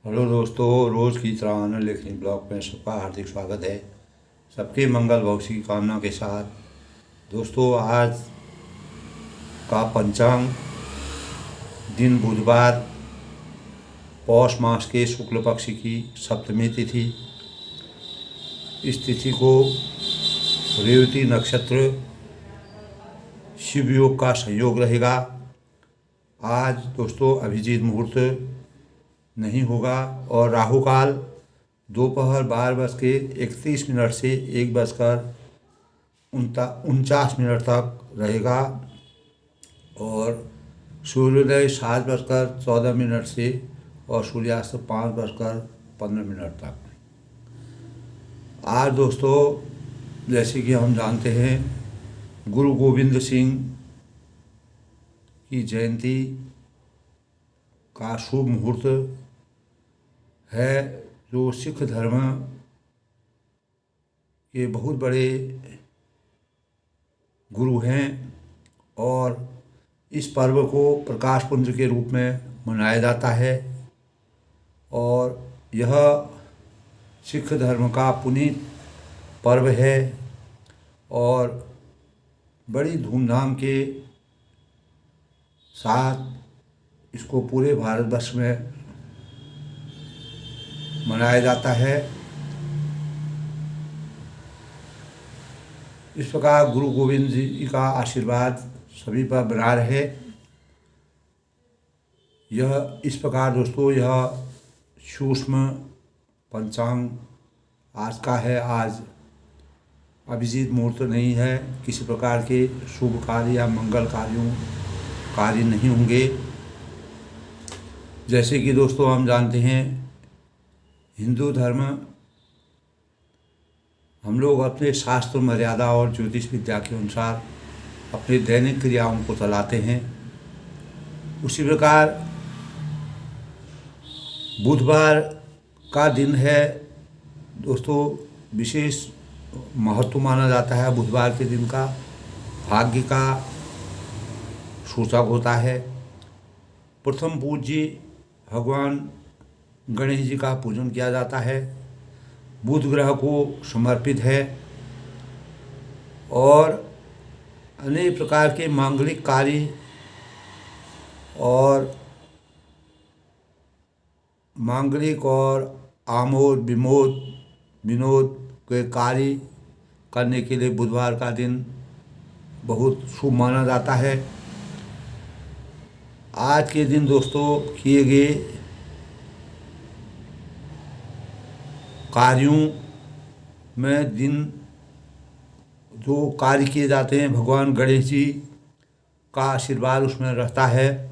Hello दोस्तों, रोज़ की तरह आनंद लेखनी ब्लॉग में सबका हार्दिक स्वागत है। सबके मंगल भविष्य की कामना के साथ दोस्तों, आज का पंचांग दिन बुधवार, पौष मास के शुक्ल पक्ष की सप्तमी तिथि। इस तिथि को रेवती नक्षत्र शिव योग का संयोग रहेगा। आज दोस्तों अभिजीत मुहूर्त नहीं होगा और राहु काल दोपहर 12:31 से 1:49 तक रहेगा और सूर्योदय 7:14 से और सूर्यास्त 5:15 तक। आज दोस्तों, जैसे कि हम जानते हैं, गुरु गोविंद सिंह की जयंती का शुभ मुहूर्त है, जो सिख धर्म के बहुत बड़े गुरु हैं और इस पर्व को प्रकाश पुंज के रूप में मनाया जाता है। और यह सिख धर्म का पुनीत पर्व है और बड़ी धूमधाम के साथ इसको पूरे भारतवर्ष में मनाया जाता है। इस प्रकार गुरु गोविंद जी का आशीर्वाद सभी पर बना रहे। यह इस प्रकार दोस्तों, यह सूक्ष्म पंचांग आज का है। आज अभिजीत मुहूर्त नहीं है, किसी प्रकार के शुभ कार्य या मंगल कार्य नहीं होंगे। जैसे कि दोस्तों हम जानते हैं, हिंदू धर्म, हम लोग अपने शास्त्र मर्यादा और ज्योतिष विद्या के अनुसार अपनी दैनिक क्रियाओं को चलाते हैं। उसी प्रकार बुधवार का दिन है दोस्तों, विशेष महत्व माना जाता है। बुधवार के दिन का भाग्य का सूचक होता है। प्रथम पूज्य भगवान गणेश जी का पूजन किया जाता है। बुध ग्रह को समर्पित है और अनेक प्रकार के मांगलिक कार्य और आमोद विनोद के कार्य करने के लिए बुधवार का दिन बहुत शुभ माना जाता है। आज के दिन दोस्तों किए गए कार्यों में जो कार्य किए जाते हैं, भगवान गणेश जी का आशीर्वाद उसमें रहता है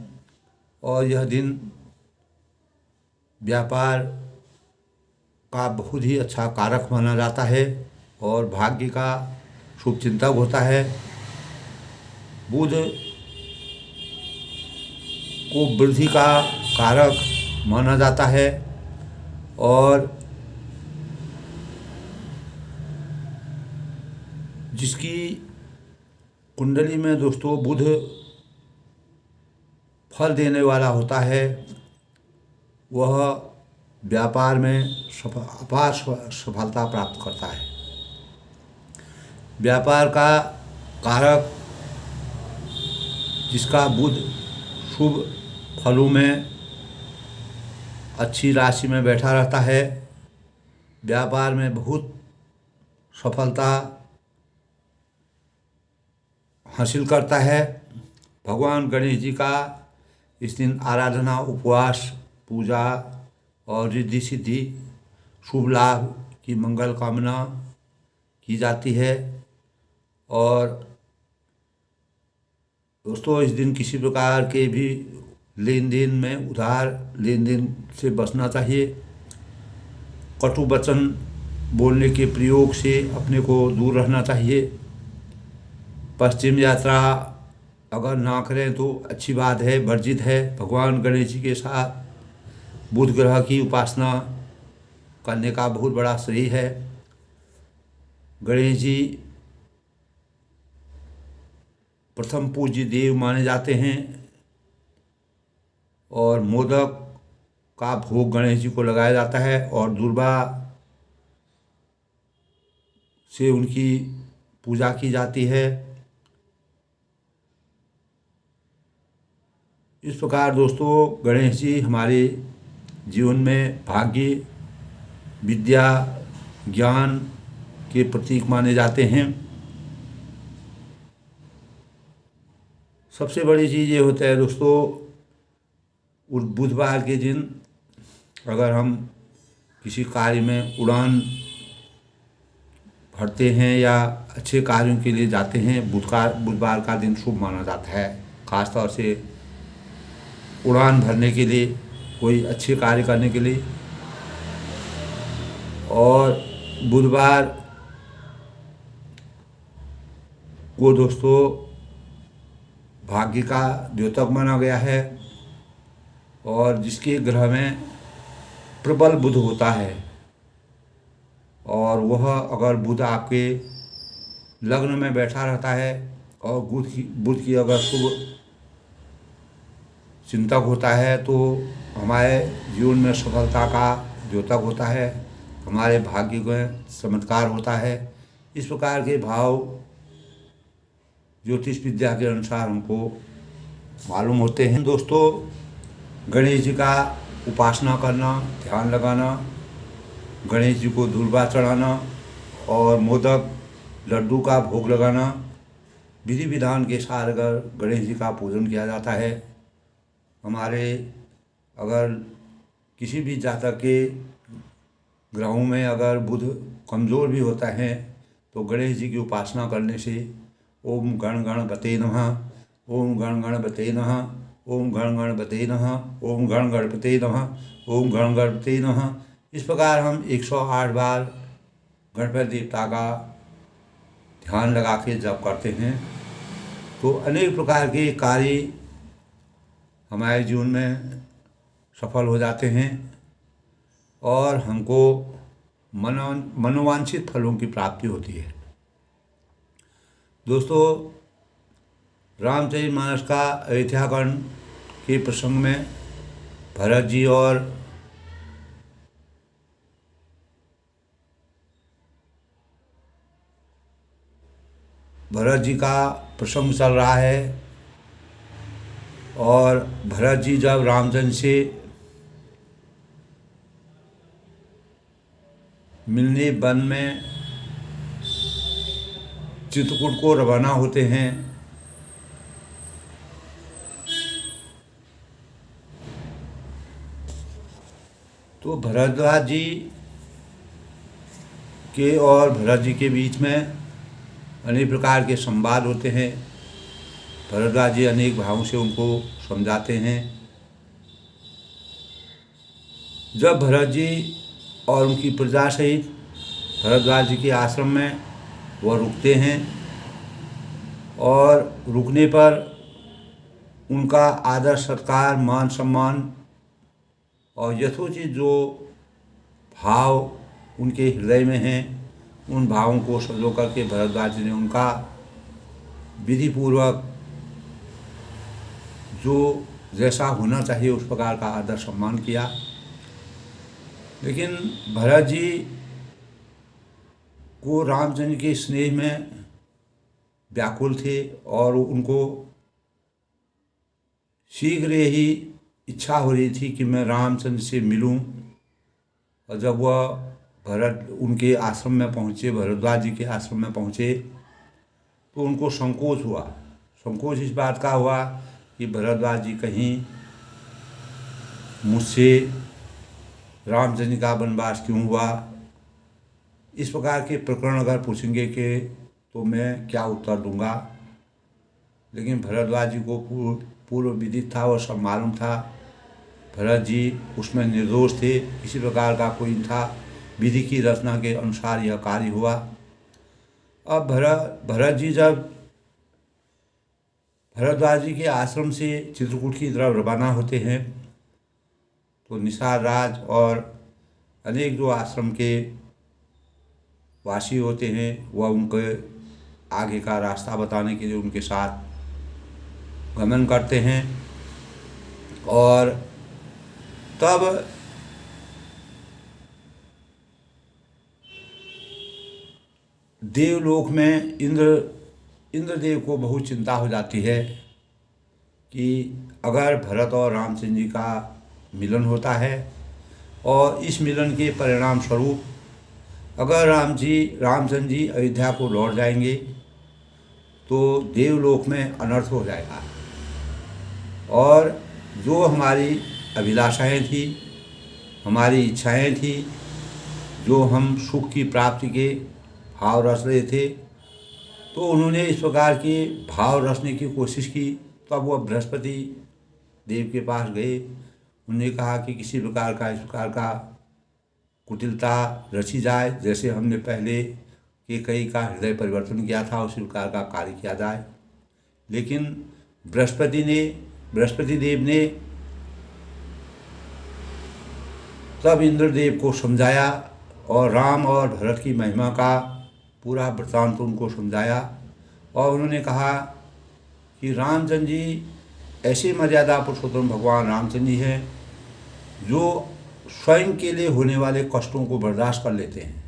और यह दिन व्यापार का बहुत ही अच्छा कारक माना जाता है और भाग्य का शुभ चिंतक होता है। बुध को वृद्धि का कारक माना जाता है और जिसकी कुंडली में दोस्तों बुध फल देने वाला होता है, वह व्यापार में अपार सफलता प्राप्त करता है। व्यापार का कारक जिसका बुध शुभ फलों में अच्छी राशि में बैठा रहता है, व्यापार में बहुत सफलता हासिल करता है। भगवान गणेश जी का इस दिन आराधना, उपवास, पूजा और रिद्धि सिद्धि, शुभ लाभ की मंगल कामना की जाती है। और दोस्तों, इस दिन किसी प्रकार के भी लेन देन में, उधार लेन देन से बचना चाहिए। कटु वचन बोलने के प्रयोग से अपने को दूर रहना चाहिए। पश्चिम यात्रा अगर ना करें तो अच्छी बात है, वर्जित है। भगवान गणेश जी के साथ बुध ग्रह की उपासना करने का बहुत बड़ा श्रेय है। गणेश जी प्रथम पूज्य देव माने जाते हैं और मोदक का भोग गणेश जी को लगाया जाता है और दुर्वा से उनकी पूजा की जाती है। इस प्रकार दोस्तों गणेश जी हमारे जीवन में भाग्य, विद्या, ज्ञान के प्रतीक माने जाते हैं। सबसे बड़ी चीज़ ये होता है दोस्तों, उस बुधवार के दिन अगर हम किसी कार्य में उड़ान भरते हैं या अच्छे कार्यों के लिए जाते हैं, बुधवार का दिन शुभ माना जाता है। ख़ास तौर से उड़ान भरने के लिए, कोई अच्छे कार्य करने के लिए। और बुधवार को दोस्तों भाग्य का द्योतक माना गया है और जिसके ग्रह में प्रबल बुध होता है और वह अगर बुध आपके लग्न में बैठा रहता है और बुध की अगर शुभ चिंतक होता है तो हमारे जीवन में सफलता का द्योतक होता है, हमारे भाग्य में चमत्कार होता है। इस प्रकार के भाव ज्योतिष विद्या के अनुसार हमको मालूम होते हैं। दोस्तों गणेश जी का उपासना करना, ध्यान लगाना, गणेश जी को दुर्वा चढ़ाना और मोदक लड्डू का भोग लगाना, विधि विधान के साथ अगर गणेश जी का पूजन किया जाता है, हमारे अगर किसी भी जातक के ग्रहों में अगर बुध कमज़ोर भी होता है तो गणेश जी की उपासना करने से ओम गण गणपते नमः, ओम गण गणपते नमः, ओम गण गणपते नमः, ओम गण गणपते नमः, ओम गण गणपते नमः, इस प्रकार हम 108 बार गणपति देवता का ध्यान लगा के जप करते हैं तो अनेक प्रकार के कार्य हमारे जीवन में सफल हो जाते हैं और हमको मनोवांछित फलों की प्राप्ति होती है। दोस्तों रामचरितमानस का अयोध्याकांड के प्रसंग में भरत जी और भरत जी का प्रसंग चल रहा है और भरत जी जब रामचंद्र से मिलने वन में चित्रकूट को रवाना होते हैं तो भरद्वाज जी के और भरत जी के बीच में अनेक प्रकार के संवाद होते हैं। भरद्वाज जी अनेक भावों से उनको समझाते हैं। जब भरत जी और उनकी प्रजा सहित भरद्वाज जी के आश्रम में वह रुकते हैं और रुकने पर उनका आदर सत्कार, मान सम्मान और यथोचित जो भाव उनके हृदय में हैं उन भावों को संजो करके भरद्वाज जी ने उनका विधि पूर्वक जो जैसा होना चाहिए उस प्रकार का आदर सम्मान किया। लेकिन भरत जी को रामचंद्र के स्नेह में व्याकुल थे और उनको शीघ्र ही इच्छा हो रही थी कि मैं रामचंद्र से मिलूं। और जब वह भरत उनके आश्रम में पहुँचे, भरद्वाज जी के आश्रम में पहुँचे तो उनको संकोच हुआ। संकोच इस बात का हुआ कि भरद्वाज जी कहीं मुझसे रामचंद्र का वनवास क्यों हुआ, इस प्रकार के प्रकरण अगर पूछेंगे कि तो मैं क्या उत्तर दूंगा। लेकिन भरद्वाज जी को पूर्व विदित था और सब मालूम था। भरत जी उसमें निर्दोष थे, किसी प्रकार का कोई था, विधि की रचना के अनुसार यह कार्य हुआ। अब भरत जी जब भरद्वाज जी के आश्रम से चित्रकूट की तरफ रवाना होते हैं तो निषाद राज और अनेक जो आश्रम के वासी होते हैं वह उनके आगे का रास्ता बताने के लिए उनके साथ गमन करते हैं। और तब देवलोक में इंद्रदेव को बहुत चिंता हो जाती है कि अगर भरत और रामचंद्र जी का मिलन होता है और इस मिलन के परिणाम स्वरूप अगर रामचंद्र जी अयोध्या को लौट जाएंगे तो देवलोक में अनर्थ हो जाएगा। और जो हमारी अभिलाषाएं थी, हमारी इच्छाएं थी, जो हम सुख की प्राप्ति के भाव रच रहे थे, तो उन्होंने इस प्रकार के भाव रचने की कोशिश की। तो अब वह बृहस्पति देव के पास गए। उन्होंने कहा कि किसी प्रकार का इस प्रकार का कुटिलता रची जाए, जैसे हमने पहले के कई का हृदय परिवर्तन किया था उसी प्रकार का कार्य किया जाए। लेकिन बृहस्पति देव ने तब इंद्रदेव को समझाया और राम और भरत की महिमा का पूरा वृत्तांत उनको समझाया। और उन्होंने कहा कि रामचंद्र जी ऐसे मर्यादा पुरुषोत्तम भगवान रामचंद्र जी हैं जो स्वयं के लिए होने वाले कष्टों को बर्दाश्त कर लेते हैं।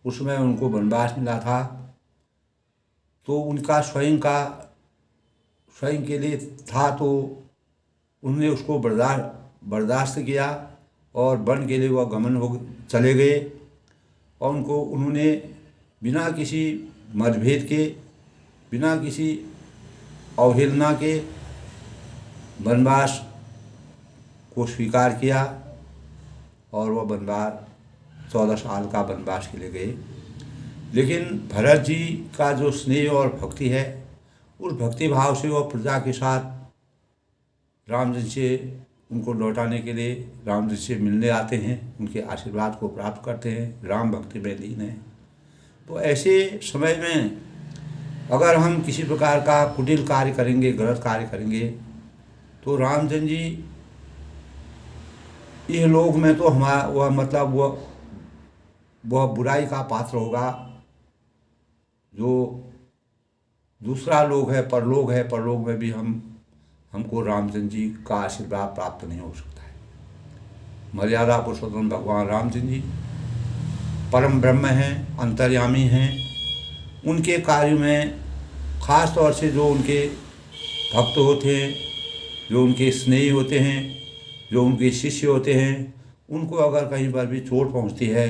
उसमें उनको वनवास मिला था तो उनका स्वयं के लिए था, तो उन्होंने उसको बर्दाश्त किया और वन के लिए वह गमन हो चले गए। और उन्होंने बिना किसी मतभेद के, बिना किसी अवहेलना के वनवास को स्वीकार किया और वह वनवास 14 साल का वनवास के लिए गए। लेकिन भरत जी का जो स्नेह और भक्ति है, उस भक्ति भाव से वह प्रजा के साथ रामचंद्र से उनको लौटाने के लिए रामचंद्र से मिलने आते हैं, उनके आशीर्वाद को प्राप्त करते हैं, राम भक्ति में लीन हैं। तो ऐसे समय में अगर हम किसी प्रकार का कुटिल कार्य करेंगे, गलत कार्य करेंगे, तो रामचंद्र जी इह लोक में तो वह बुराई का पात्र होगा। जो दूसरा लोक है, परलोक में भी हमको रामचंद्र जी का आशीर्वाद प्राप्त नहीं हो सकता है। मर्यादा पुरुषोत्तम भगवान रामचंद्र जी परम ब्रह्म हैं, अंतर्यामी हैं। उनके कार्य में खास तौर से जो उनके भक्त होते हैं, जो उनके स्नेही होते हैं, जो उनके शिष्य होते हैं, उनको अगर कहीं पर भी चोट पहुंचती है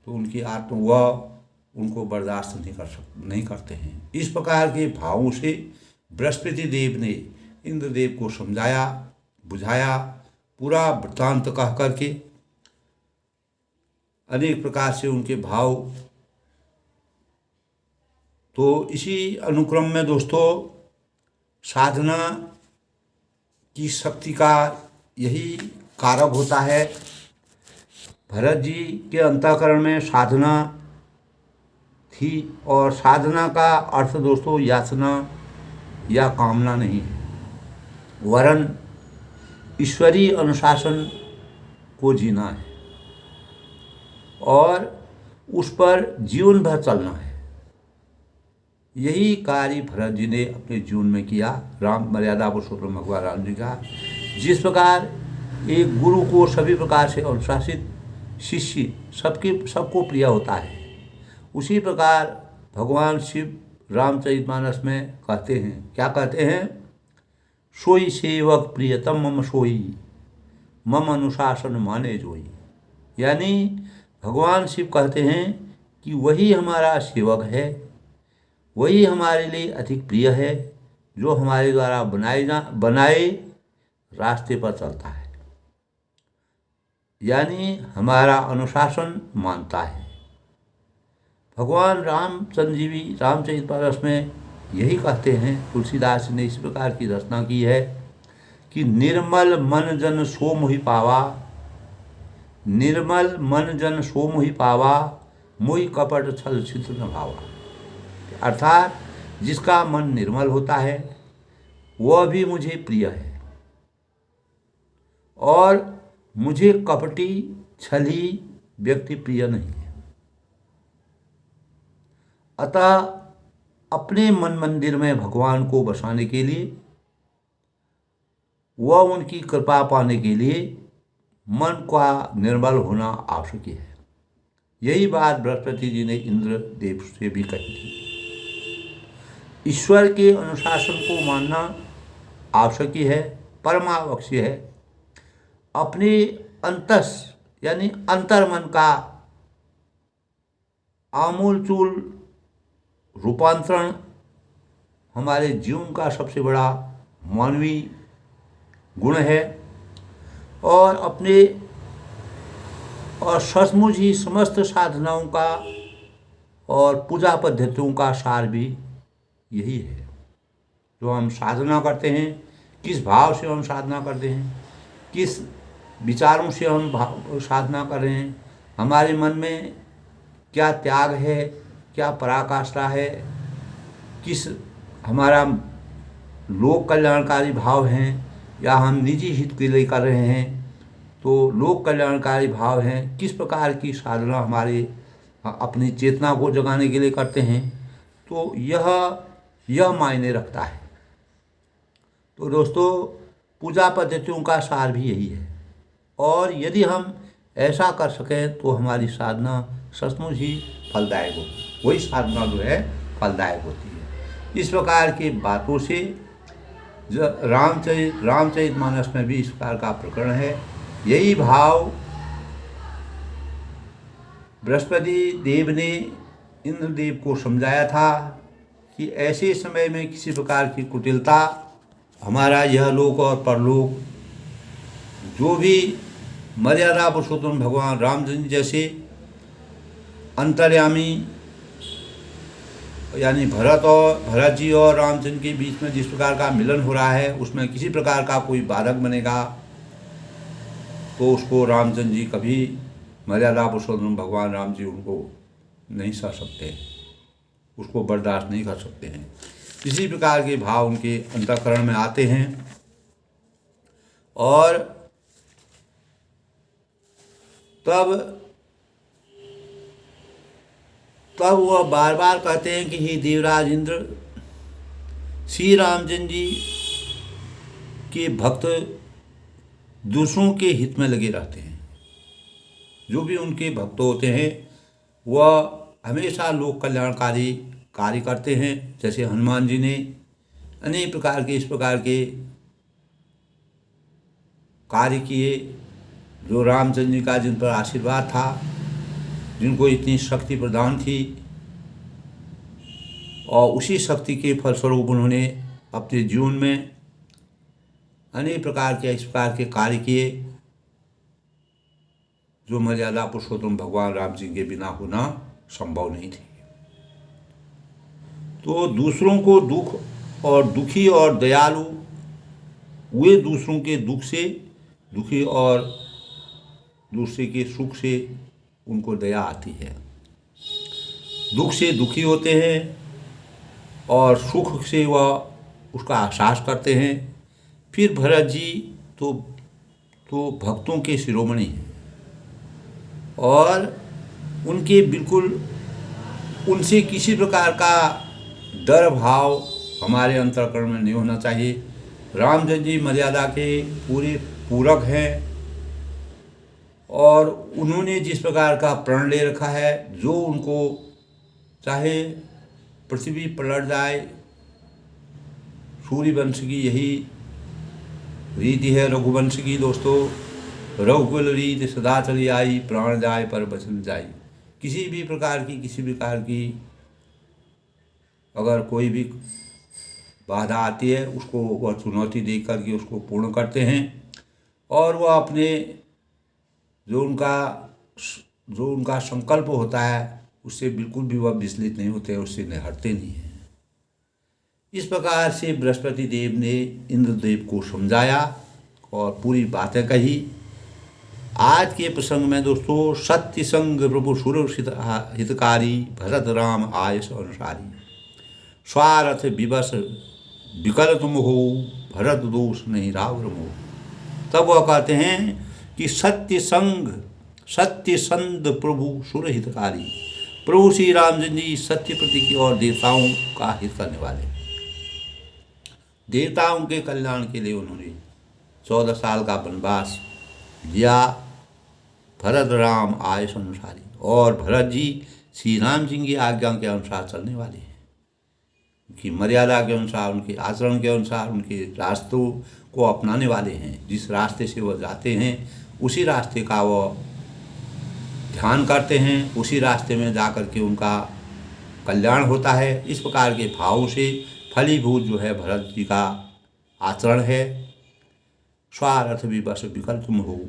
तो उनकी आत्मा वह उनको बर्दाश्त नहीं करते हैं। इस प्रकार के भावों से बृहस्पति देव ने इंद्रदेव को समझाया, बुझाया, पूरा वृत्तांत कह करके अनेक प्रकार से उनके भाव। तो इसी अनुक्रम में दोस्तों साधना की शक्ति का यही कारक होता है। भरत जी के अंतःकरण में साधना थी और साधना का अर्थ दोस्तों याचना या कामना नहीं है, वरन ईश्वरीय अनुशासन को जीना है और उस पर जीवन भर चलना है। यही कार्य भरत जी ने अपने जीवन में किया। राम मर्यादा पुरुषोत्तम भगवान राम जी का जिस प्रकार एक गुरु को सभी प्रकार से अनुशासित शिष्य सबको प्रिय होता है, उसी प्रकार भगवान शिव रामचरितमानस में कहते हैं, क्या कहते हैं? सोई सेवक प्रियतम मम सोई, मम अनुशासन माने जोई। यानी भगवान शिव कहते हैं कि वही हमारा सेवक है, वही हमारे लिए अधिक प्रिय है, जो हमारे द्वारा बनाए रास्ते पर चलता है, यानी हमारा अनुशासन मानता है। भगवान रामचंद्र जी भी रामचरितमानस में यही कहते हैं। तुलसीदास ने इस प्रकार की रचना की है कि निर्मल मन जन सो मोहि पावा, निर्मल मन जन सो मोहि पावा, मोहि कपट छल छिद्र न भावा। अर्थात जिसका मन निर्मल होता है वह भी मुझे प्रिय है और मुझे कपटी छली व्यक्ति प्रिय नहीं है। अतः अपने मन मंदिर में भगवान को बसाने के लिए व उनकी कृपा पाने के लिए मन का निर्मल होना आवश्यक है। यही बात बृहस्पति जी ने इंद्र देव से भी कही थी। ईश्वर के अनुशासन को मानना आवश्यक ही है, परमावश्यक है। अपने अंतस यानी अंतर्मन का आमूलचूल रूपांतरण हमारे जीवन का सबसे बड़ा मानवीय गुण है, और अपने और सचमुच ही समस्त साधनाओं का और पूजा पद्धतियों का सार भी यही है। जो हम साधना करते हैं, किस भाव से हम साधना करते हैं, किस विचारों से हम साधना कर रहे हैं, हमारे मन में क्या त्याग है, क्या पराकाष्ठा है, किस हमारा लोक कल्याणकारी भाव हैं, या हम निजी हित के लिए कर रहे हैं तो लोक कल्याणकारी भाव हैं, किस प्रकार की साधना हमारे अपनी चेतना को जगाने के लिए करते हैं, तो यह मायने रखता है। तो दोस्तों, पूजा पद्धतियों का सार भी यही है, और यदि हम ऐसा कर सकें तो हमारी साधना सचमुच ही फलदायक होती, वही साधना जो है फलदायक होती है। इस प्रकार की बातों से रामचरितमानस में भी इस प्रकार का प्रकरण है। यही भाव बृहस्पति देव ने इंद्रदेव को समझाया था कि ऐसे समय में किसी प्रकार की कुटिलता हमारा यह लोक और परलोक, जो भी मर्यादा पुरुषोत्तम भगवान रामचंद्र जैसे अंतर्यामी यानी भरत जी और रामचंद्र के बीच में जिस प्रकार का मिलन हो रहा है, उसमें किसी प्रकार का कोई बाधक बनेगा तो उसको रामचंद्र जी कभी मर्यादा पुरुषोत्तम भगवान राम जी उनको नहीं सह सकते, उसको बर्दाश्त नहीं कर सकते हैं। इसी प्रकार के भाव उनके अंतःकरण में आते हैं, और तब वह बार बार कहते हैं कि हे देवराज इंद्र, श्री रामचंद्र जी के भक्त दूसरों के हित में लगे रहते हैं। जो भी उनके भक्त होते हैं वह हमेशा लोक कल्याणकारी कार्य करते हैं। जैसे हनुमान जी ने अनेक प्रकार के इस प्रकार के कार्य किए, जो रामचंद्र जी का जिन पर आशीर्वाद था, जिनको इतनी शक्ति प्रदान थी, और उसी शक्ति के फलस्वरूप उन्होंने अपने जीवन में अनेक प्रकार के इस प्रकार के कार्य किए, जो मर्यादा पुरुषोत्तम भगवान राम जी के बिना होना संभव नहीं थे। तो दूसरों को दुख और दुखी और दयालु, वे दूसरों के दुख से दुखी और दूसरे के सुख से उनको दया आती है। दुख से दुखी होते हैं और सुख से वह उसका एहसास करते हैं। फिर भरत जी तो भक्तों के शिरोमणि हैं, और उनके बिल्कुल उनसे किसी प्रकार का डर भाव हमारे अंतःकरण में नहीं होना चाहिए। रामचंद्र जी मर्यादा के पूरे पूरक हैं, और उन्होंने जिस प्रकार का प्रण ले रखा है, जो उनको चाहे पृथ्वी पलट जाए, सूर्यवंश की यही रीति है रघुवंश की दोस्तों। रघुकुल रीति सदा चली आई, प्राण जाए पर बचन जाई। किसी भी प्रकार की अगर कोई भी बाधा आती है, उसको वह चुनौती दे करके उसको पूर्ण करते हैं, और वह अपने जो उनका संकल्प होता है उससे बिल्कुल भी वह विचलित नहीं होते, उससे हटते नहीं हैं। इस प्रकार से बृहस्पति देव ने इंद्रदेव को समझाया और पूरी बातें कही। आज के प्रसंग में दोस्तों, सत्य संग प्रभु सुर हितकारी, भरत राम आयस अनुसारी, स्वार्थ विवश विकल तुम हो, भरत दोष नहीं रावण हो। तब वह कहते हैं कि सत्य संग प्रभु सुर हितकारी, प्रभु श्री रामचंद्र जी सत्य प्रति की और देवताओं का हित करने वाले। देवताओं के कल्याण के लिए उन्होंने 14 साल का वनवास लिया, भरत राम आय संसारी। और भरत जी श्री राम जी की आज्ञा के अनुसार चलने वाले हैं, उनकी मर्यादा के अनुसार, उनके आचरण के अनुसार, उनके रास्तों को अपनाने वाले हैं। जिस रास्ते से वह जाते हैं उसी रास्ते का वह ध्यान करते हैं, उसी रास्ते में जा कर के उनका कल्याण होता है। इस प्रकार के भावों से फलीभूत जो है भरत जी का आचरण है। स्वार्थ विवश विकल तुम हो,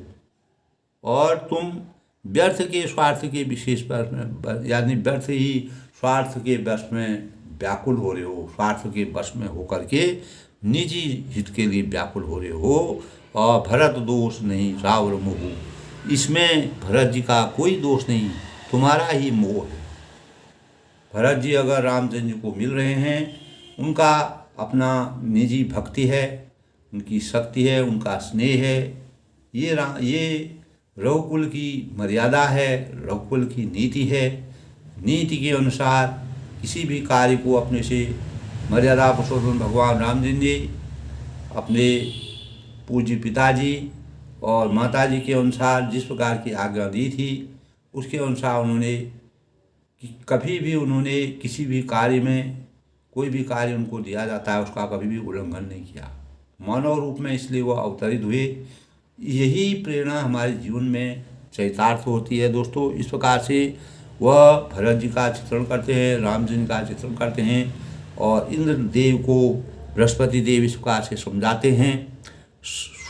और तुम व्यर्थ के स्वार्थ के विशेष वश में, यानी व्यर्थ ही स्वार्थ के वश में व्याकुल हो रहे हो, स्वार्थ के वश में होकर के निजी हित के लिए व्याकुल हो रहे हो। और भरत दोष नहीं रावण मोह, इसमें भरत जी का कोई दोष नहीं, तुम्हारा ही मोह है। भरत जी अगर रामचंद्र जी को मिल रहे हैं, उनका अपना निजी भक्ति है, उनकी शक्ति है, उनका स्नेह है। ये रघुकुल की मर्यादा है, रघुकुल की नीति है। नीति के अनुसार किसी भी कार्य को अपने से मर्यादा पुरुषोत्तम भगवान रामचंद्र जी अपने पूज्य पिताजी और माताजी के अनुसार जिस प्रकार की आज्ञा दी थी, उसके अनुसार उन्होंने कभी भी उन्होंने किसी भी कार्य में, कोई भी कार्य उनको दिया जाता है उसका कभी भी उल्लंघन नहीं किया। मानव रूप में इसलिए वह अवतरित हुए। यही प्रेरणा हमारे जीवन में चरितार्थ होती है दोस्तों। इस प्रकार से वह भरत जी का चित्रण करते हैं, राम जी का चित्रण करते हैं, और इंद्र देव को बृहस्पति देव इस प्रकार से समझाते हैं।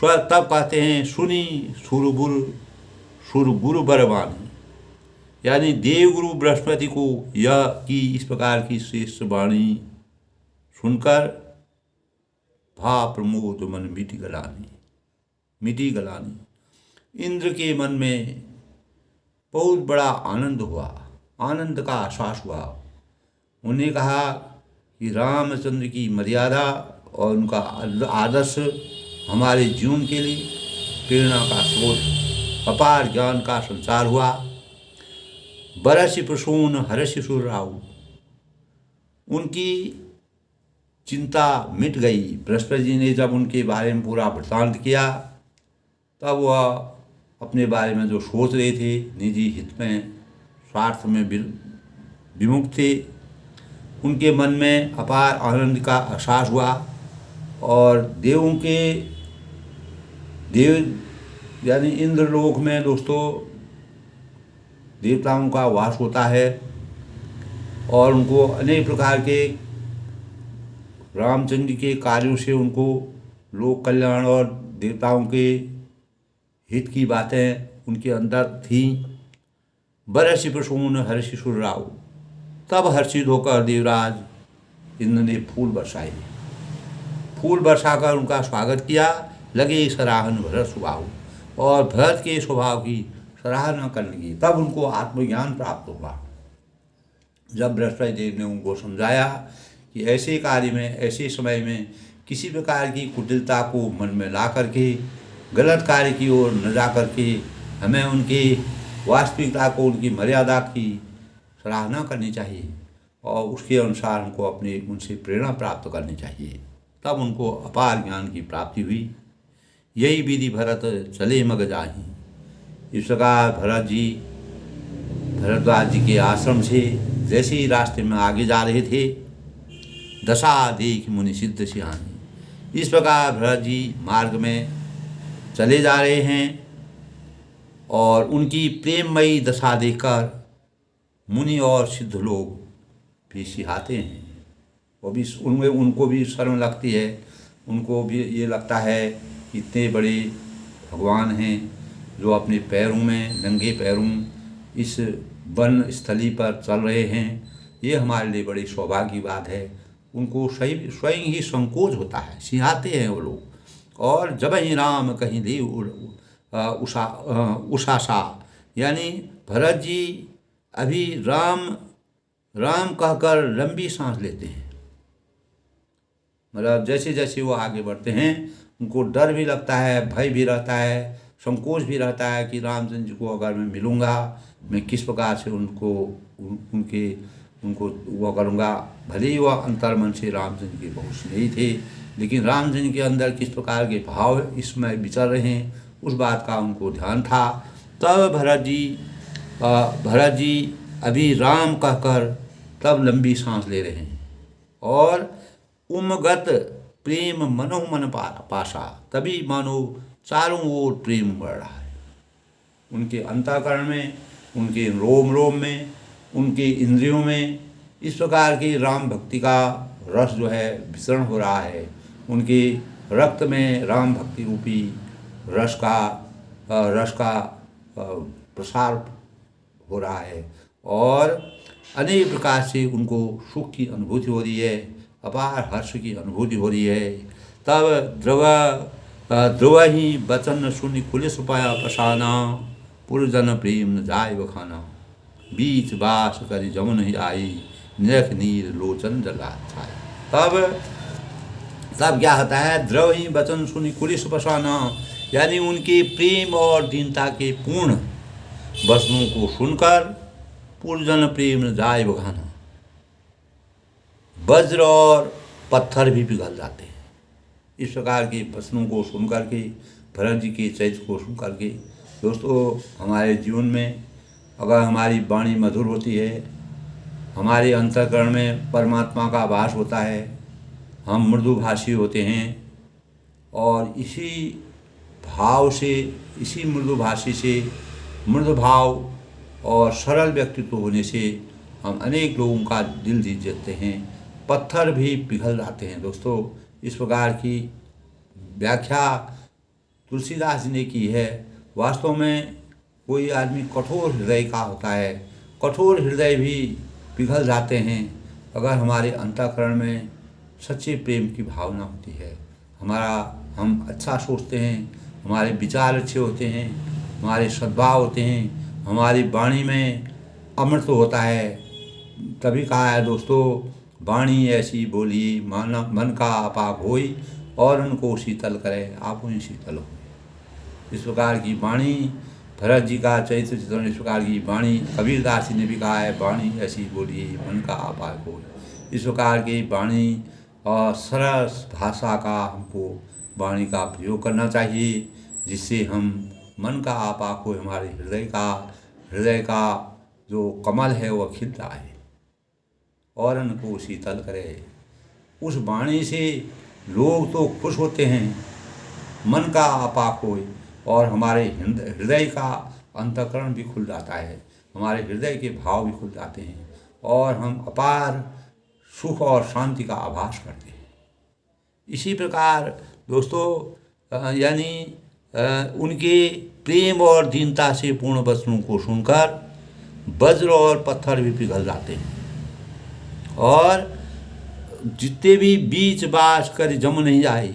तब कहते हैं सुनी सुरगुरु बरवानी, यानी देवगुरु बृहस्पति को यह कि इस प्रकार की श्रेष्ठ वाणी सुनकर भा प्रमोद मन मिटी गलानी। इंद्र के मन में बहुत बड़ा आनंद हुआ, आनंद का आश्वास हुआ। उन्हें कहा कि रामचंद्र की मर्यादा और उनका आदर्श हमारे जीवन के लिए प्रेरणा का स्रोत, अपार ज्ञान का संचार हुआ। बरसि प्रसून हर्षि सुर राहु, उनकी चिंता मिट गई। बृहस्पति जी ने जब उनके बारे में पूरा वृत्तांत किया, तब वह अपने बारे में जो सोच रहे थे, निजी हित में, स्वार्थ में विमुख थे, उनके मन में अपार आनंद का एहसास हुआ। और देव यानी इंद्रलोक में दोस्तों देवताओं का वास होता है, और उनको अनेक प्रकार के रामचंद्र के कार्यों से उनको लोक कल्याण और देवताओं के हित की बातें उनके अंदर थीं। बरसि प्रसून हर्षि सुर राहु, तब हर्षित होकर देवराज इंद्र ने फूल बरसाए, फूल बरसाकर उनका स्वागत किया। लगे सराहन भरत स्वभाव, और भरत के स्वभाव की सराहना करने की। तब उनको आत्मज्ञान प्राप्त हुआ, जब बृहस्पति देव ने उनको समझाया कि ऐसे कार्य में, ऐसे समय में किसी प्रकार की कुटिलता को मन में ला करके गलत कार्य की ओर न जा करके हमें उनकी वास्तविकता को, उनकी मर्यादा की सराहना करनी चाहिए, और उसके अनुसार हमको अपने उनसे प्रेरणा प्राप्त करनी चाहिए। तब उनको अपार ज्ञान की प्राप्ति हुई। यही विधि भरत चले मग जाहि। इस प्रकार भरत जी भरद्वाज जी के आश्रम से जैसे ही रास्ते में आगे जा रहे थे, दशा देख मुनि सिद्ध सिहानी। इस प्रकार भरत जी मार्ग में चले जा रहे हैं, और उनकी प्रेममयी दशा देखकर मुनि और सिद्ध लोग भी सिहाते हैं। वो भी उनको भी शर्म लगती है, उनको भी ये लगता है कि इतने बड़े भगवान हैं जो अपने पैरों में, नंगे पैरों इस वन स्थली पर चल रहे हैं, ये हमारे लिए बड़ी सौभाग्य की बात है। उनको स्वयं ही संकोच होता है, सिहाते हैं वो लोग। और जब ही राम कहीं दे उषा, यानी भरत जी अभी राम राम कहकर लंबी सांस लेते हैं। मतलब जैसे जैसे वो आगे बढ़ते हैं, उनको डर भी लगता है, भय भी रहता है, संकोच भी रहता है कि रामचंद्र जी को अगर मैं मिलूँगा, मैं किस प्रकार से उनको वो करूँगा। भले ही वह अंतर्मन से रामचंद्र के बहुत स्नेही थे, लेकिन रामचंद्र के अंदर किस प्रकार के भाव इस समय विचर रहे हैं, उस बात का उनको ध्यान था। तब भरत जी अभी राम कहकर तब लंबी सांस ले रहे हैं और उमगत प्रेम मनो मन पाशा, तभी मानो चारों ओर प्रेम बढ़ रहा है। उनके अंतःकरण में, उनके रोम रोम में, उनके इंद्रियों में इस प्रकार की राम भक्ति का रस जो है विचरण हो रहा है। उनके रक्त में राम भक्ति रूपी रस का प्रसार हो रहा है और अनेक प्रकार से उनको सुख की अनुभूति हो रही है, अपार हर्ष की अनुभूति हो रही है। तब ध्रुव ही बचन सुनि कुलिस पाया पसाना, पुरजन प्रेम न जाय बखाना, बीच बास करी जमुन ही आई, निरख नीर लोचन जला छाया। तब क्या होता है, ध्रुव ही बचन सुनि कुलिस पसाना, यानी उनके प्रेम और दीनता के पूर्ण वचनों को सुनकर पुरजन प्रेम न जाय बखाना, वज्र और पत्थर भी पिघल जाते हैं। इस प्रकार के वचनों को सुन करके, भरत जी के चरित्र को सुन करके दोस्तों, हमारे जीवन में अगर हमारी वाणी मधुर होती है, हमारे अंतःकरण में परमात्मा का वास होता है, हम मृदुभाषी होते हैं और इसी भाव से, इसी मृदुभाषी से, मृदु भाव और सरल व्यक्तित्व होने से हम अनेक लोगों का दिल जीत लेते हैं, पत्थर भी पिघल जाते हैं। दोस्तों, इस प्रकार की व्याख्या तुलसीदास जी ने की है। वास्तव में कोई आदमी कठोर हृदय का होता है, कठोर हृदय भी पिघल जाते हैं अगर हमारे अंतःकरण में सच्चे प्रेम की भावना होती है। हम अच्छा सोचते हैं, हमारे विचार अच्छे होते हैं, हमारे सद्भाव होते हैं, हमारी वाणी में अमृत होता है। तभी कहा है दोस्तों, वाणी ऐसी बोली मन का अपाप होई, और उनको शीतल करे आप उन्हें शीतल हो। इस प्रकार की वाणी, भरत जी का चरित्र चित्रण इस प्रकार की वाणी, कबीरदास जी ने भी कहा है, वाणी ऐसी बोली मन का अपाप होई। इस प्रकार की वाणी और सरल भाषा का हमको वाणी का प्रयोग करना चाहिए, जिससे हम मन का आपाक हो, हमारे हृदय का जो कमल है वह खिल जाए और उनको शीतल करे। उस वाणी से लोग तो खुश होते हैं, मन का आपाक हो और हमारे हृदय का अंतःकरण भी खुल जाता है, हमारे हृदय के भाव भी खुल जाते हैं और हम अपार सुख और शांति का आभास करते हैं। इसी प्रकार दोस्तों, यानी उनके प्रेम और दीनता से पूर्ण वचनों को सुनकर वज्र और पत्थर भी पिघल जाते हैं और जितने भी बीच बास कर जम नहीं आए,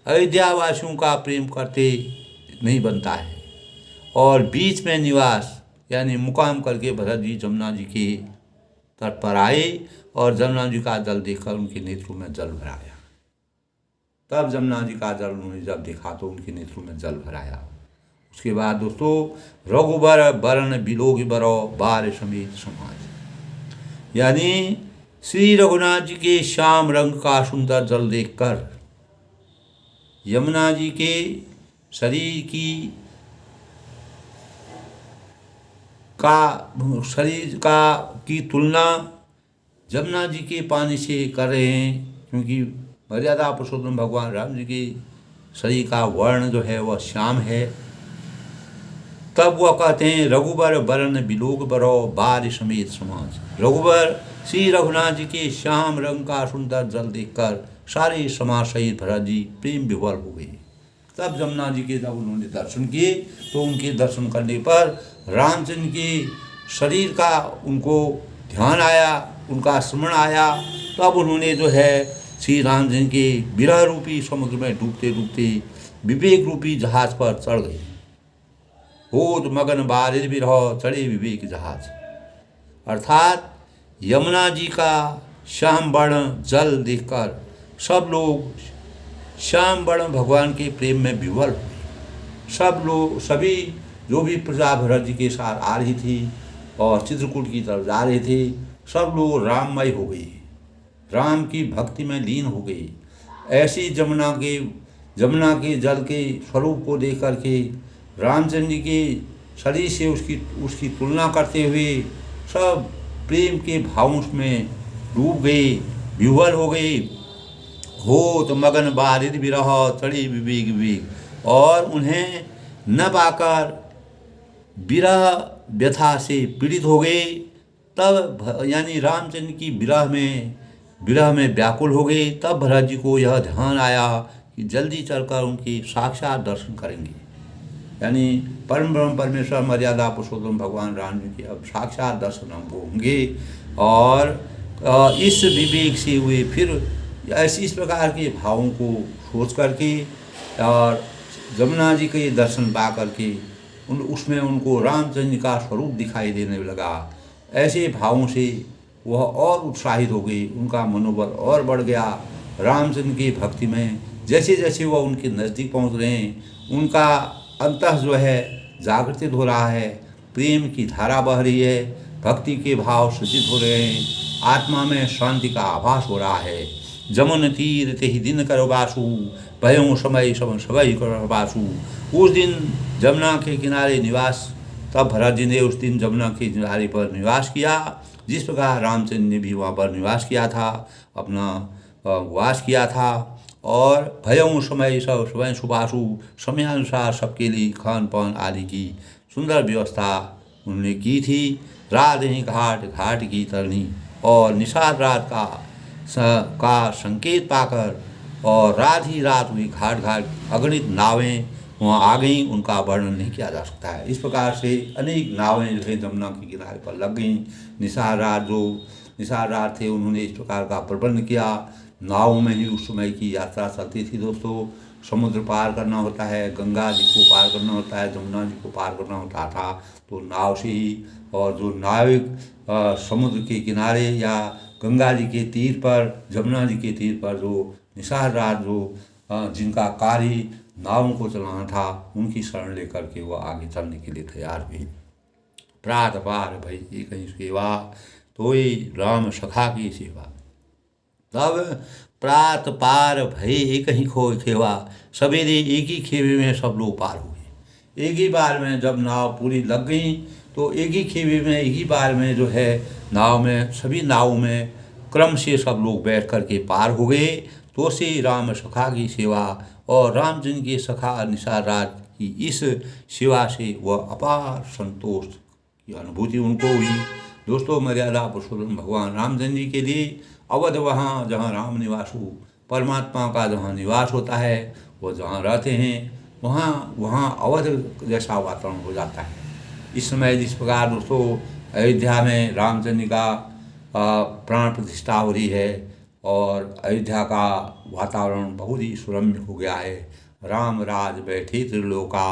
अयोध्यावासियों का प्रेम करते नहीं बनता है और बीच में निवास यानी मुकाम करके भरत जी जमुना जी के तट पर आए और जमुना जी का जल देखकर उनके नेत्रों में जल भराया। तब जमुना जी का जल उन्होंने जब देखा तो उनके नेत्रों में जल भराया। उसके बाद दोस्तों, रघुबर बरन बिलोग बरो बार समेत समाज, यानी श्री रघुनाथ जी के श्याम रंग का सुंदर जल देखकर यमुना जी के शरीर की तुलना जमुना जी के पानी से कर रहे हैं, क्योंकि मर्यादा पुरुषोत्तम भगवान राम जी के शरीर का वर्ण जो है वह श्याम है। तब वह कहते हैं, रघुबर बरन बिलोक बरो बार समेत समाज। रघुबर श्री रघुनाथ जी के श्याम रंग का सुंदर जल देखकर सारे समाज सहित भरत जी प्रेम विह्वल हो गए। तब जमुना जी के जब उन्होंने दर्शन किए तो उनके दर्शन करने पर रामचंद्र के शरीर का उनको ध्यान आया, उनका स्मरण आया। तब उन्होंने जो है श्री रामचंद्र के विरह रूपी समुद्र में डूबते डूबते विवेक रूपी जहाज पर चढ़ गए। होत मगन बारिश विरह चढ़े विवेक जहाज, अर्थात यमुना जी का श्याम वर्ण जल देखकर सब लोग श्याम वर्ण भगवान के प्रेम में विह्वल हुए। सभी जो भी प्रजा भरत जी के साथ आ रही थी और चित्रकूट की तरफ जा रहे थे, सब लोग राममय हो गए, राम की भक्ति में लीन हो गए। ऐसी जमुना के जल के स्वरूप को देख करके रामचंद्र जी के शरीर से उसकी उसकी तुलना करते हुए सब प्रेम के भावों में डूब गए, विह्वल हो गए। हो तो मगन बारिद विरह चढ़ी विवेक विवेक, और उन्हें न पाकर विरह व्यथा से पीड़ित हो गए। तब यानी रामचंद्र की विरह में व्याकुल हो गए। तब भरत जी को यह ध्यान आया कि जल्दी चलकर उनकी साक्षात दर्शन करेंगे। यानी परम ब्रह्म परमेश्वर मर्यादा पुरुषोत्तम भगवान राम जी के अब साक्षात दर्शन हमको होंगे। और इस विवेक से हुए फिर इस प्रकार के भावों को सोच करके और जमुना जी के दर्शन पा करके उसमें उनको रामचंद्र जी का स्वरूप दिखाई देने लगा। ऐसे भावों से वह और उत्साहित हो गई, उनका मनोबल और बढ़ गया रामचंद्र की भक्ति में। जैसे जैसे वह उनके नज़दीक पहुंच रहे हैं, उनका अंतः जो है जागृत हो रहा है, प्रेम की धारा बह रही है, भक्ति के भाव सृजित हो रहे हैं, आत्मा में शांति का आभास हो रहा है। जमुन तीर ते ही दिन करो बासु, भयों समय सब सबई करो बासु। उस दिन जमुना के किनारे निवास, तब भरत जी ने उस दिन जमुना के किनारे पर निवास किया, जिस प्रकार रामचंद्र ने भी वहाँ पर निवास किया था, अपना वास किया था। और भयों समय सब स्वयं सुबासु, समयानुसार सबके लिए खान पान आदि की सुंदर व्यवस्था उन्होंने की थी। रात ही घाट घाट की तरनी, और निषाद रात का संकेत पाकर और रात ही रात हुई घाट घाट अगणित नावें वहाँ आ गईं, उनका वर्णन नहीं किया जा सकता है। इस प्रकार से अनेक नावें जो है जमुना के किनारे पर लग गईं। निषाद रात थे, उन्होंने इस प्रकार का प्रबंध किया। नाव में ही उस समय की यात्रा चलती थी दोस्तों। समुद्र पार करना होता है, गंगा जी को पार करना होता है, जमुना जी को पार करना होता था तो नाव से ही। और जो नाविक समुद्र के किनारे या गंगा जी के तीर पर, जमुना जी के तीर पर जो निषाद रात जिनका कार्य नावों को चलाना था, उनकी शरण लेकर के वो आगे चलने के लिए तैयार हुई। प्रात पार भई एक ही सेवा, तोई राम सखा की सेवा। तब प्रात पार भई एक ही खेवा, सवेरे एक ही खेवे में सब लोग पार हो गए। एक ही बार में जब नाव पूरी लग गई तो एक ही खेवे में, एक ही बार में जो है नाव में, सभी नाव में क्रम से सब लोग बैठ कर के पार हो गए। तो से राम सखा की सेवा, और रामचंद्र के सखा निषाद रात की इस सेवा से वह अपार संतोष की अनुभूति उनको हुई। दोस्तों, मर्यादा पुरुषोत्तम भगवान रामचंद्र जी के लिए अवध, वहाँ जहाँ राम निवास हो, परमात्मा का जहाँ निवास होता है, वो जहाँ रहते हैं वहाँ अवध जैसा वातावरण हो जाता है। इस समय जिस प्रकार दोस्तों अयोध्या में रामचंद्र का प्राण प्रतिष्ठा हो रही है और अयोध्या का वातावरण बहुत ही सुरम्य हो गया है। राम राज बैठे त्रिलोका,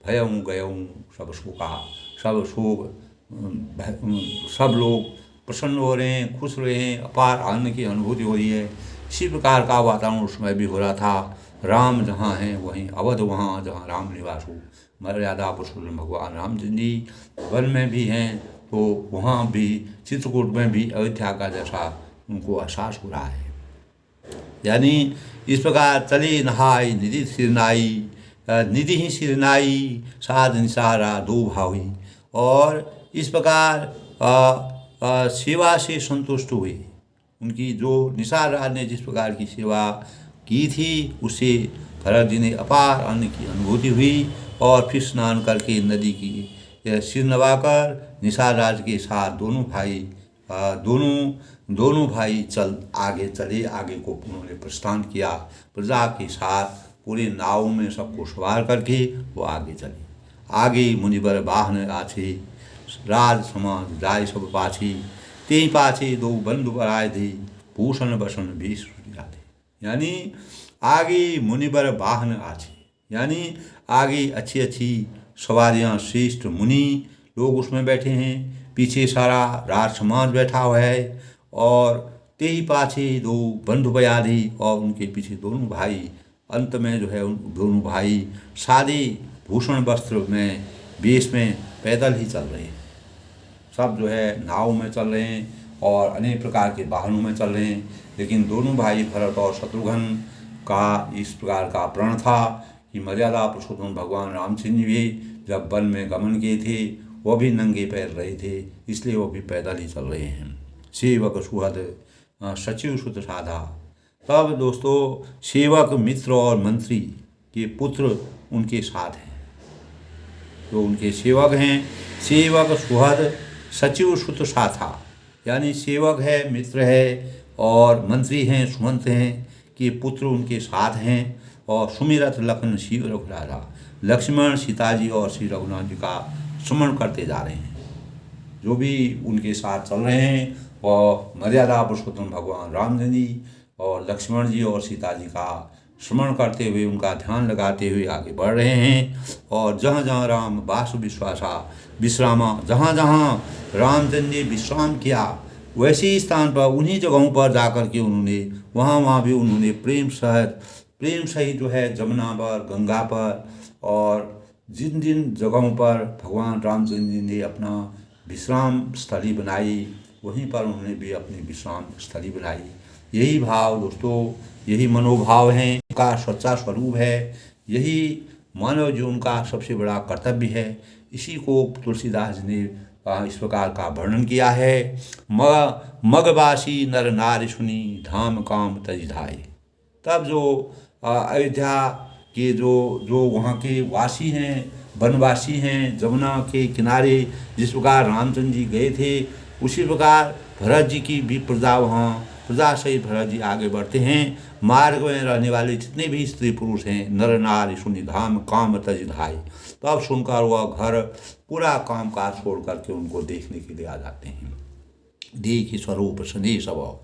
भयं गयं सब शोका। सब लोग प्रसन्न हो रहे हैं, खुश हो रहे हैं, अपार आनंद की अनुभूति हो रही है। इसी प्रकार का वातावरण उस समय भी हो रहा था। राम जहाँ हैं वहीं अवध, वहाँ जहाँ राम निवास हो। मर्यादा पुरुषोत्तम भगवान रामचंद्र जी वन में भी हैं, तो वहाँ भी चित्रकूट में भी अयोध्या का जैसा उनको एहसास हो रहा है। यानी इस प्रकार चली नहाई निधि सिरनाई, निधि ही सिरनाई साध निसारा दो भावी। और इस प्रकार सेवा से संतुष्ट हुए। उनकी जो निषाद रात ने जिस प्रकार की सेवा की थी, उससे भरत जी ने अपार आनंद की अनुभूति हुई। और फिर स्नान करके नदी की सिर नवाकर निषाद राज के साथ दोनों भाई आगे को उन्होंने प्रस्थान किया। प्रजा के साथ पूरे नाव में सबको सवार करके वो आगे चले। आगे मुनिवर वाहन आछे, राज समाज जाय सब पाछी, ते पाछे दो बंधु बराय थे, भूषण बसन भीष जाते। यानी आगे मुनिवर वाहन आछे, यानी आगे अच्छी अच्छी सवारियाँ, श्रेष्ठ मुनि लोग उसमें बैठे हैं, पीछे सारा राज समाज बैठा हुआ है। और ते ही पाछे दो बंधु बयाधी, और उनके पीछे दोनों भाई। अंत में जो है उन दोनों भाई सादे भूषण वस्त्र में, वेश में पैदल ही चल रहे हैं। सब जो है नाव में चल रहे हैं और अनेक प्रकार के वाहनों में चल रहे हैं। लेकिन दोनों भाई भरत और शत्रुघ्न का इस प्रकार का प्रण था कि मर्यादा पुरुषोत्तम भगवान रामचंद्र भी जब वन में गमन किए थे वह भी नंगे पैर रहे थे, इसलिए वो भी पैदल ही चल रहे हैं। सेवक सुहद सचिव सुत साधा। तब दोस्तों सेवक, मित्र और मंत्री के पुत्र उनके साथ हैं, जो उनके सेवक हैं। सेवक सुहद सचिव सुत साथा, यानी सेवक है, मित्र है और मंत्री हैं, सुमंत हैं कि पुत्र उनके साथ हैं। और सुमिरथ लखन शिव रघुराजा, लक्ष्मण, सीता जी और श्री रघुनाथ जी का स्मरण करते जा रहे हैं। जो भी उनके साथ चल रहे हैं और मर्यादा पुरुषोत्तम भगवान रामचंद्र जी और लक्ष्मण जी और सीता जी का स्मरण करते हुए, उनका ध्यान लगाते हुए आगे बढ़ रहे हैं। और जहाँ जहाँ राम वास विश्वासा विश्रामा, जहाँ जहाँ रामचंद्र जी विश्राम किया वैसे ही स्थान पर, उन्हीं जगहों पर जाकर के उन्होंने वहाँ भी उन्होंने प्रेम सहित जो है जमुना पर, गंगा पर और जिन जिन जगहों पर भगवान रामचंद्र जी ने अपना विश्राम स्थली बनाई, वहीं पर उन्होंने भी अपनी विश्राम स्थली बनाई। यही भाव दोस्तों, यही मनोभाव है, उनका सच्चा स्वरूप है, यही मानव जीवन का सबसे बड़ा कर्तव्य है। इसी को तुलसीदास जी ने इस प्रकार का वर्णन किया है। मगवासी नर नारी सुनी, धाम काम तज धाय। तब जो अयोध्या के जो वहाँ के वासी हैं, वनवासी हैं, जमुना के किनारे जिस प्रकार रामचंद्र जी गए थे, उसी प्रकार भरत जी की भी प्रजा सहित भरत जी आगे बढ़ते हैं। मार्ग में रहने वाले जितने भी स्त्री पुरुष हैं, नर नारी सुनी, धाम काम तज धाय। तो अब सुनकर वह घर पूरा काम काज छोड़ करके उनको देखने के लिए आ जाते हैं। देख स्वरूप स्नेह स्वभाव,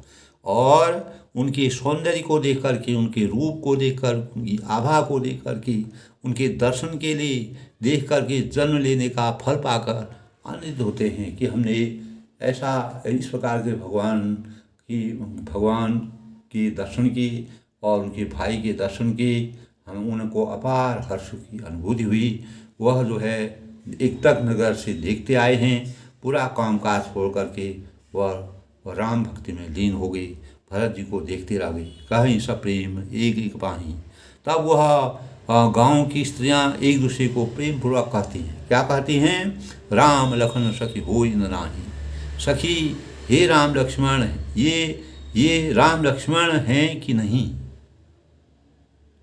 और उनके सौंदर्य को देख करके, उनके रूप को देखकर, उनकी आभा को देख करके, उनके दर्शन के लिए देख करके जन्म लेने का फल पाकर आनंदित होते हैं कि हमने ऐसा इस प्रकार के भगवान की दर्शन की और उनके भाई के दर्शन की, हम उनको अपार हर्ष की अनुभूति हुई। वह जो है एकटक नगर से देखते आए हैं, पूरा कामकाज छोड़ करके वह राम भक्ति में लीन हो गई, भरत जी को देखते रह गई। कहीं सब प्रेम एक एक पाही। तब वह गांव की स्त्रियां एक दूसरे को प्रेम पूर्वक कहती हैं। क्या कहती हैं? राम लखन सखी होई न नाही। सखी, हे राम लक्ष्मण, ये राम लक्ष्मण हैं कि नहीं?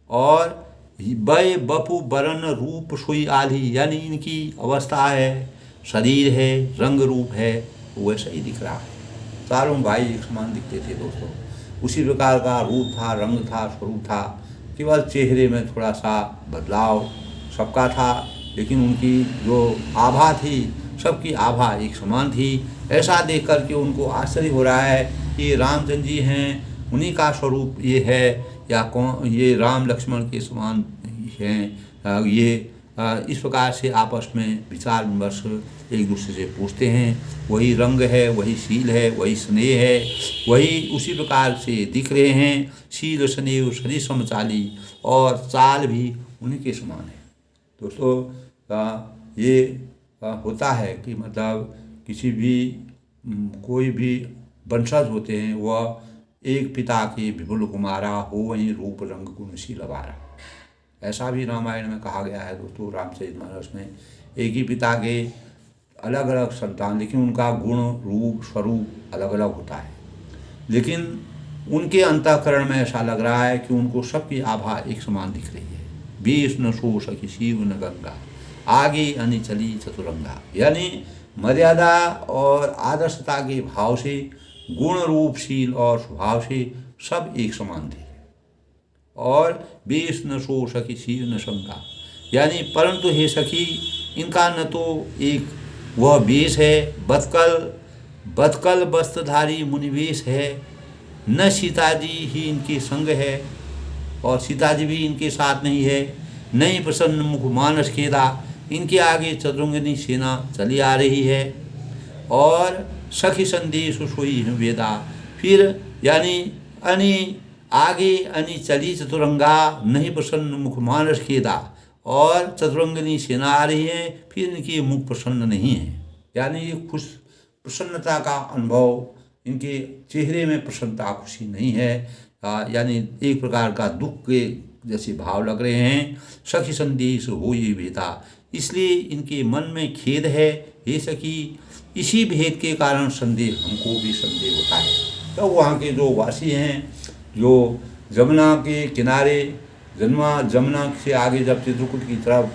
और बय बपु बरन रूप सोई आली, यानी इनकी अवस्था है, शरीर है, रंग रूप है, वैसा ही दिख रहा है। चारों भाई एक समान दिखते थे दोस्तों, उसी प्रकार का रूप था, रंग था, स्वरूप था। केवल चेहरे में थोड़ा सा बदलाव सबका था, लेकिन उनकी जो आभा थी, सबकी आभा एक समान थी। ऐसा देख कर के उनको आश्चर्य हो रहा है कि रामचंद्र जी हैं, उन्हीं का स्वरूप ये है या कौन, ये राम लक्ष्मण के समान हैं। ये इस प्रकार से आपस में विचार विमर्श एक दूसरे से पूछते हैं। वही रंग है, वही शील है, वही स्नेह है, वही उसी प्रकार से दिख रहे हैं। शील स्नेह शरीर समचाली, और चाल भी उन्हीं के समान है। दोस्तों ये होता है कि मतलब किसी भी कोई भी वंशज होते हैं, वह एक पिता के विपुल कुमारा हो, वहीं रूप रंग गुणशील अवारा। ऐसा भी रामायण में कहा गया है दोस्तों, रामचरितमानस में। एक ही पिता के अलग अलग संतान, लेकिन उनका गुण रूप स्वरूप अलग अलग होता है, लेकिन उनके अंतःकरण में ऐसा लग रहा है कि उनको सबकी आभा एक समान दिख रही है। बीस न सो सखी शिव न गंगा, आगे अनि चली चतुरंगा। यानी मर्यादा और आदर्शता के भाव से, गुण रूपशील और स्वभाव से सब एक समान थे। और बेश न सो सखी शिव न शंका, यानी परंतु हे सखी, इनका न तो एक वह वेश है, बदकल वस्त्रधारी मुनिवेश है, न सीता जी ही इनके संग है, और सीता जी भी इनके साथ नहीं है। नहीं प्रसन्न मुख मानस खेदा, इनके आगे चतुरंगिनी सेना चली आ रही है। और सखी संदेश सोई वेदा, फिर यानी अनि आगे अनि चली चतुरंगा, नहीं प्रसन्न मुख मानस खेदा, और चतुरंगिनी सेना आ रही है, फिर इनकी मुख प्रसन्न नहीं है। यानी ये प्रसन्नता का अनुभव, इनके चेहरे में प्रसन्नता खुशी नहीं है, यानी एक प्रकार का दुख के जैसे भाव लग रहे हैं। सखी संदेश हो ये वेदा, इसलिए इनके मन में खेद है, हे सखी इसी भेद के कारण संदेह हमको भी संदेह होता है। तो वहाँ के जो वासी हैं, जो जमुना के किनारे जमुना से आगे जब चित्रकूट की तरफ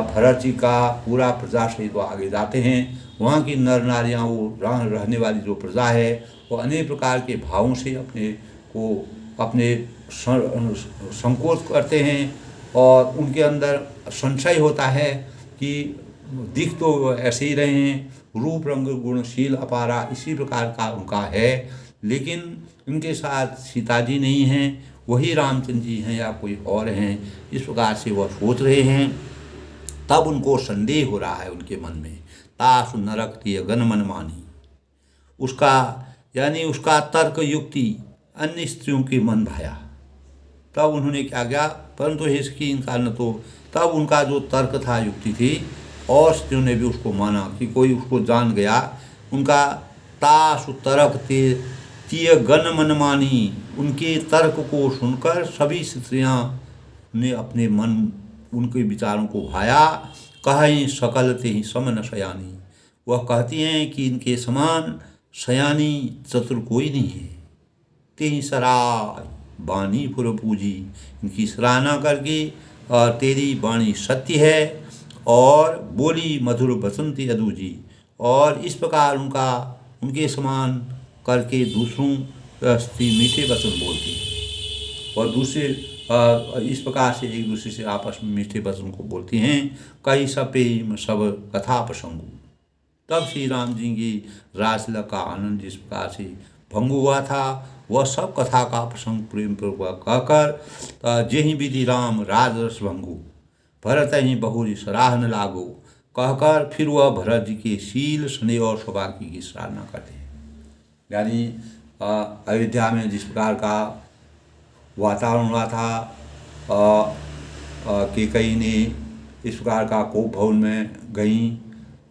भरत जी का पूरा प्रजा सहित वो आगे जाते हैं, वहाँ की नर नारियाँ, वो रहने वाली जो प्रजा है, वो अनेक प्रकार के भावों से अपने संकोच करते हैं और उनके अंदर संशय होता है कि दिख तो ऐसे ही रहे हैं, रूप रंग गुणशील अपारा इसी प्रकार का उनका है, लेकिन उनके साथ सीता जी नहीं हैं, वही रामचंद्र जी हैं या कोई और हैं, इस प्रकार से वह सोच रहे हैं। तब उनको संदेह हो रहा है उनके मन में, तासु नरकती गण मन मानी, उसका यानी उसका तर्क युक्ति अन्य स्त्रियों के मन भाया। तब उन्होंने क्या किया, परंतु इसकी इनका न तो तब उनका जो तर्क था, युक्ति थी, और स्त्रियों ने भी उसको माना कि कोई उसको जान गया। उनका तासु तर्क तीय गण मन मानी, उनके तर्क को सुनकर सभी स्त्रियां ने अपने मन उनके विचारों को भाया। कहीं सकल ते ही समन शयानी, वह कहती हैं कि इनके समान शयानी चतुर कोई नहीं है। ते ही सराय वाणी पुर पूजी, इनकी सराहना करके तेरी वाणी सत्य है और बोली मधुर बसंती अदूजी, और इस प्रकार उनके समान करके दूसरों स्त्री मीठे वचन बोलती है और दूसरे इस प्रकार से एक दूसरे से आपस में मीठे वचन को बोलती हैं। कई सपेम सब कथा प्रसंगु, तब श्री राम जी की रासलीला का आनंद जिस प्रकार से भंग हुआ था, वह सब कथा का प्रसंग प्रेम पूर्वक कहकर जेहि विधि राम राजरस भंगु, भरत ही बहुरी सराहन लागो, कहकर फिर वह भरत जी के शील स्नेह और सौभाग्य की सराहना करते हैं। यानी अयोध्या में जिस प्रकार का वातावरण हुआ था, कैकेयी ने इस प्रकार का कोप भवन में गई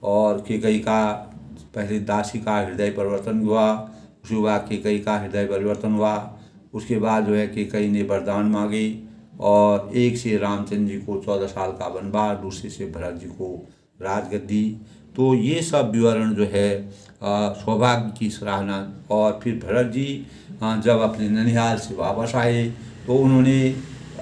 और कैकेयी का पहले दासी का हृदय परिवर्तन हुआ, उसके बाद कैकेयी का हृदय परिवर्तन हुआ। उसके बाद जो है कैकेयी ने वरदान मांगे और एक से रामचंद्र जी को 14 साल का वनवास, दूसरे से भरत जी को राजगद्दी। तो ये सब विवरण जो है सौभाग्य की सराहना। और फिर भरत जी जब अपने ननिहाल से वापस आए तो उन्होंने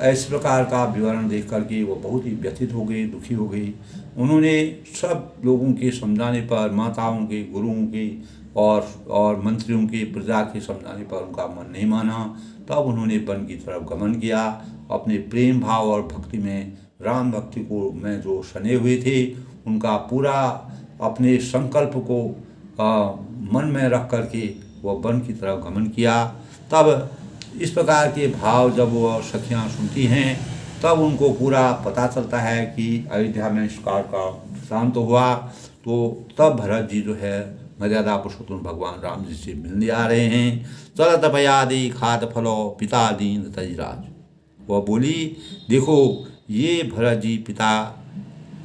इस प्रकार का विवरण देख करके वो बहुत ही व्यथित हो गए, दुखी हो गई। उन्होंने सब लोगों के समझाने पर, माताओं के, गुरुओं के और मंत्रियों के, प्रजा के समझाने पर उनका मन नहीं माना। तब उन्होंने वन की तरफ गमन किया। अपने प्रेम भाव और भक्ति में, राम भक्ति को में जो सने हुए थे, उनका पूरा अपने संकल्प को मन में रख करके वह वन की तरफ गमन किया। तब इस प्रकार के भाव जब वह सखियाँ सुनती हैं, तब उनको पूरा पता चलता है कि अयोध्या में इस प्रकार का शांत हुआ। तो तब भरत जी जो है मर्यादा पुरुषोत्तम भगवान राम जी से मिलने आ रहे हैं। चलत भयादि खात फलो पिता दीन तजराज, वह बोली देखो ये भरत जी पिता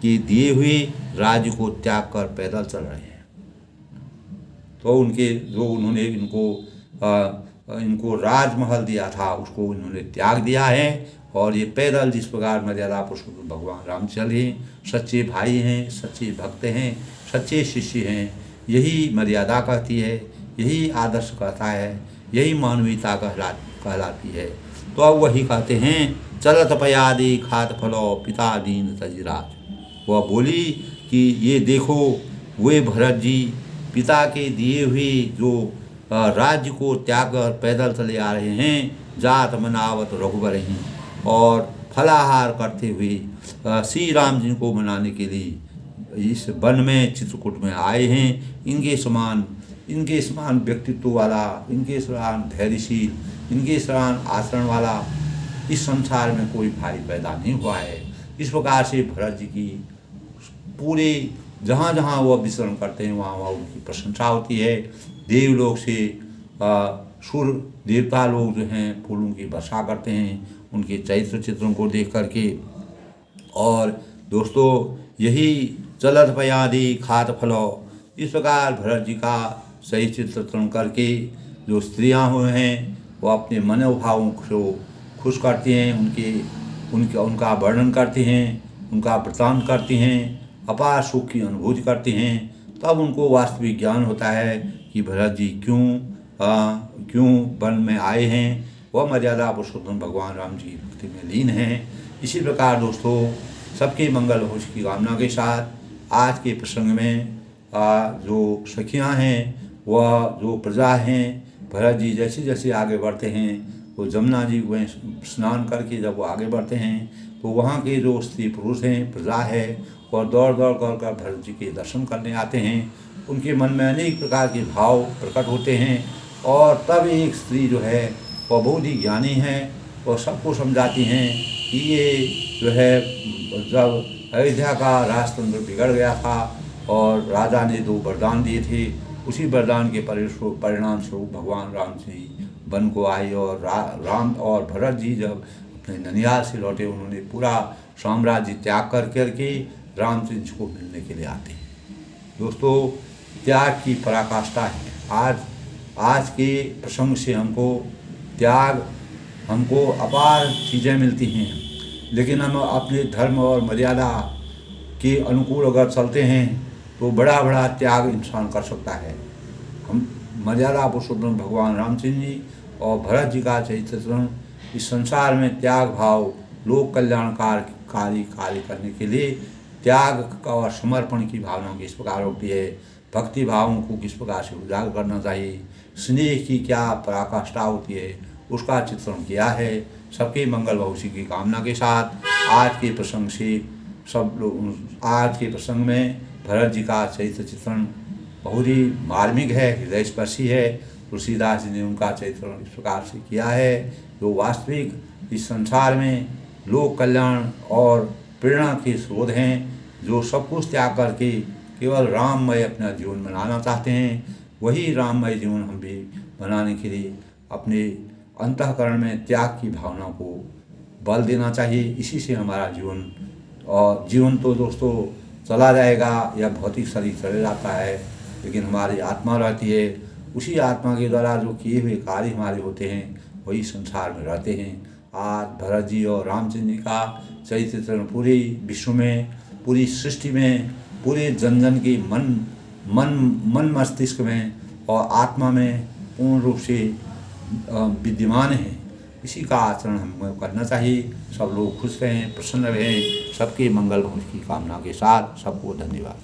के दिए हुए राज्य को त्याग कर पैदल चल रहे हैं। तो उनके जो उन्होंने इनको राजमहल दिया था उसको इन्होंने त्याग दिया है और ये पैदल जिस प्रकार मर्यादा पुरुषोत्तम भगवान राम चले, सच्चे भाई हैं, सच्चे भक्त हैं, सच्चे शिष्य हैं, यही मर्यादा कहती है, यही आदर्श कहता है, यही मानवीयता कहलाती है। तो अब वही कहते हैं चलत पयादि खात फलो पिता दीन तजराज। वह बोली कि ये देखो वे भरत जी पिता के दिए हुए जो राज्य को त्याग कर पैदल चले आ रहे हैं, जात मनावत रघुबर ही, और फलाहार करते हुए श्री राम जी को मनाने के लिए इस वन में चित्रकूट में आए हैं। इनके समान व्यक्तित्व वाला, इनके समान धैर्यशील, इनके समान आचरण वाला इस संसार में कोई भाई पैदा नहीं हुआ है। इस प्रकार से भरत जी की पूरे जहाँ जहाँ वह विचरण करते हैं वहाँ वहाँ उनकी प्रशंसा होती है। देवलोक से सुर देवता लोग जो हैं फूलों की वर्षा करते हैं उनके चरित्र चित्रों को देख करके। और दोस्तों यही चलत पयादि खात फलो, इस प्रकार भरत जी का सही चित्रण करके जो स्त्रियां हुए हैं वो अपने मनोभावों को खुश करती हैं, उनका वर्णन करती हैं उनका वृतांत करती हैं, अपार सुख की अनुभूति करती हैं, तब उनको वास्तविक ज्ञान होता है कि भरत जी क्यों वन में आए हैं। वह मर्यादा पुरुषोत्तम भगवान राम जी की भक्ति में लीन हैं। इसी प्रकार दोस्तों, सबके मंगल हो की कामना के साथ आज के प्रसंग में जो सखियां हैं, वह जो प्रजा हैं, भरत जी जैसे जैसे आगे बढ़ते हैं तो जमुना जी में स्नान करके जब वो आगे बढ़ते हैं तो वहाँ के जो स्त्री पुरुष हैं, प्रजा है, और दौड़ दौड़ कर भरत जी के दर्शन करने आते हैं। उनके मन में अनेक प्रकार के भाव प्रकट होते हैं और तब एक स्त्री जो है वह बहुत ही ज्ञानी है और सबको समझाती हैं कि ये जो है, जब अयोध्या का राजतंत्र बिगड़ गया था और राजा ने 2 वरदान दिए थे, उसी वरदान के परिणाम स्वरूप भगवान राम जी वन को आए और राम और भरत जी जब अपने ननिहाल से लौटे, उन्होंने पूरा साम्राज्य त्याग करके रामचंद्र जी को मिलने के लिए आते हैं। दोस्तों, त्याग की पराकाष्ठा है। आज के प्रसंग से हमको अपार चीज़ें मिलती हैं, लेकिन हम अपने धर्म और मर्यादा के अनुकूल अगर चलते हैं तो बड़ा बड़ा त्याग इंसान कर सकता है। हम मर्यादा पुरुषोत्तम भगवान रामचंद्र जी और भरत जी का चरित्र इस संसार में त्याग भाव, लोक कल्याणकारी कार्य करने के लिए त्याग और समर्पण की भावना किस प्रकार होती है, भक्ति भावों को किस प्रकार से उजागर करना चाहिए, स्नेह की क्या पराकाष्ठा होती है, उसका चित्रण किया है। सबके मंगल भविष्य की कामना के साथ आज के प्रसंग में भरत जी का चरित्र चित्रण बहुत ही मार्मिक है, हृदय स्पर्शी है। तुलसीदास जी ने उनका चित्रण इस प्रकार से किया है, जो वास्तविक इस संसार में लोक कल्याण और प्रेरणा के स्रोत हैं, जो सब कुछ त्याग करके केवल राममय अपना जीवन बनाना चाहते हैं। वही राममय जीवन हम भी बनाने के लिए अपने अंतःकरण में त्याग की भावना को बल देना चाहिए। इसी से हमारा जीवन तो दोस्तों चला जाएगा या भौतिक शरीर चले जाता है, लेकिन हमारी आत्मा रहती है। उसी आत्मा के द्वारा जो किए हुए कार्य हमारे होते हैं वही संसार में रहते हैं। आज भरत जी और रामचंद्र जी का चरित्र पूरे विश्व में, पूरी सृष्टि में, पूरे जन के मन मस्तिष्क में और आत्मा में पूर्ण रूप से विद्यमान है। इसी का आचरण हमें करना चाहिए। सब लोग खुश रहें, प्रसन्न रहें। सबके मंगल की कामना के साथ सबको धन्यवाद।